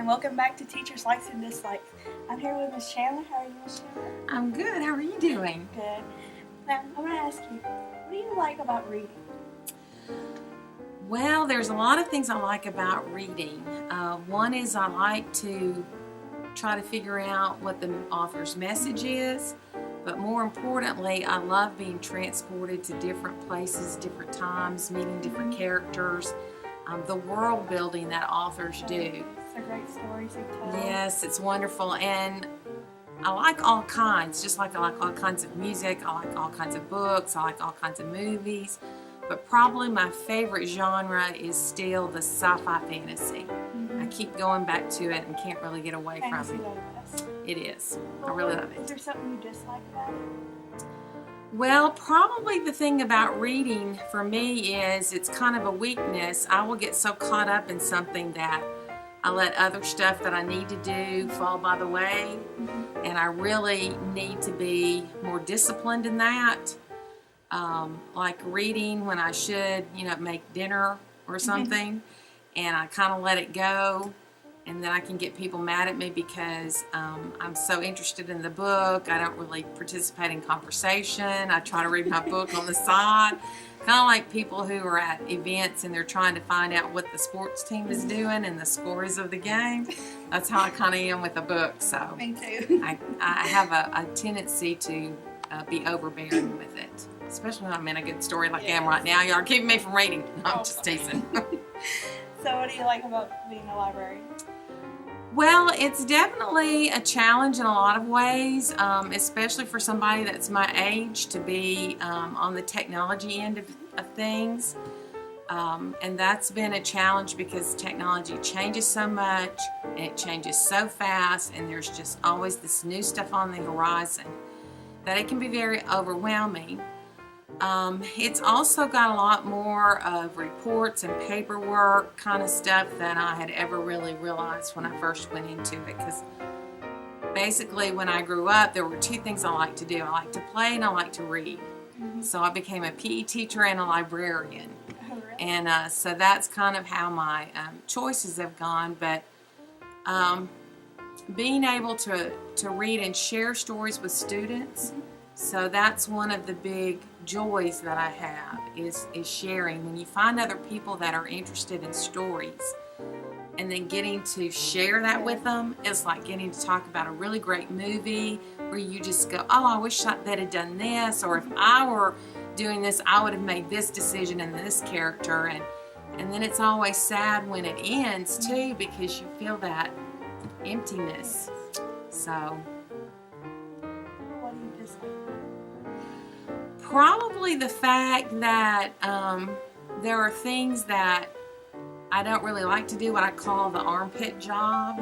welcome back to Teachers Likes and Dislikes. I'm here with Miss Chandler. How are you, Miss Chandler? I'm good. How are you doing? Good. Now, I'm going to ask you, what do you like about reading? Well, there's a lot of things I like about reading. One is I like to try to figure out what the author's message is, but more importantly, I love being transported to different places, different times, meeting different characters, the world building that authors do. It's a great stories you tell. Yes, it's wonderful, and I like all kinds, just like I like all kinds of music, I like all kinds of books, I like all kinds of movies. But probably my favorite genre is still the sci-fi fantasy. I keep going back to it and can't really get away from it. It is. I really love it. Is there something you dislike about it? Well, probably the thing about reading for me is it's kind of a weakness. I will get so caught up in something that I let other stuff that I need to do fall by the way. And I really need to be more disciplined in that. Like reading when I should, make dinner or something, and I kind of let it go, and then I can get people mad at me because I'm so interested in the book. I don't really participate in conversation. I try to read my book on the side, kind of like people who are at events and they're trying to find out what the sports team is doing and the scores of the game. That's how I kind of am with a book. So Me too. I have a tendency to be overbearing with it. Especially when I'm in a good story like I am right now. Y'all are keeping me from reading. I'm just teasing. So what do you like about being a librarian? Well, it's definitely a challenge in a lot of ways, especially for somebody that's my age to be on the technology end of things. And that's been a challenge because technology changes so much and it changes so fast, and there's just always this new stuff on the horizon that it can be very overwhelming. It's also got a lot more of reports and paperwork kind of stuff than I had ever really realized when I first went into it, because basically when I grew up there were two things I liked to do. I liked to play and I liked to read. So I became a PE teacher and a librarian. Oh, really? And so that's kind of how my choices have gone, but being able to read and share stories with students, so that's one of the big joys that I have is sharing. When you find other people that are interested in stories and then getting to share that with them, it's like getting to talk about a really great movie where you just go, oh, I wish that had done this, or if I were doing this, I would have made this decision in this character. And then it's always sad when it ends too, because you feel that emptiness. So What do you dislike? probably the fact that there are things that I don't really like to do, what I call the armpit job,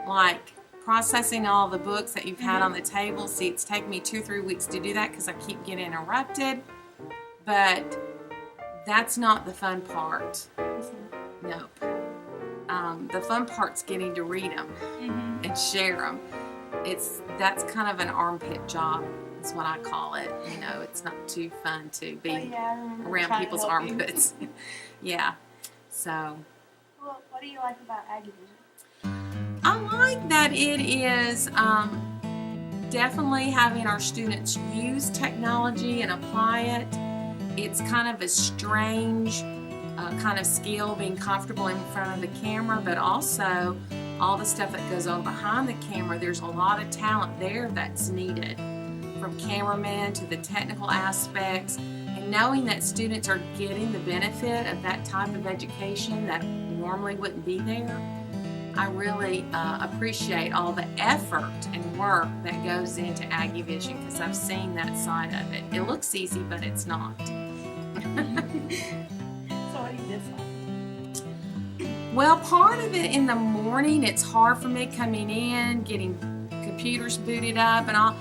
like processing all the books that you've had on the table. See, it's taken me 2 or 3 weeks to do that because I keep getting interrupted, but that's not the fun part. Nope. The fun part's getting to read them and share them. That's kind of an armpit job. That's what I call it. It's not too fun to be around people's armpits. Yeah. So. Well, what do you like about AggieVision? I like that it is definitely having our students use technology and apply it. It's kind of a strange kind of skill, being comfortable in front of the camera, but also all the stuff that goes on behind the camera. There's a lot of talent there that's needed, from cameramen to the technical aspects, and knowing that students are getting the benefit of that type of education that normally wouldn't be there. I really appreciate all the effort and work that goes into AggieVision, because I've seen that side of it. It looks easy, but it's not. So what do you dislike? Well, part of it in the morning, it's hard for me coming in, getting computers booted up and all.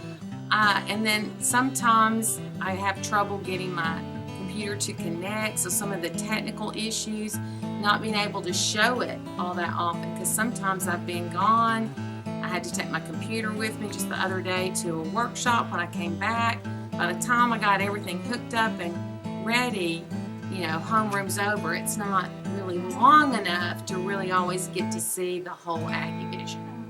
And then sometimes I have trouble getting my computer to connect, so some of the technical issues, not being able to show it all that often, because sometimes I've been gone. I had to take my computer with me just the other day to a workshop. When I came back, by the time I got everything hooked up and ready, homeroom's over, it's not really long enough to really always get to see the whole AggieVision.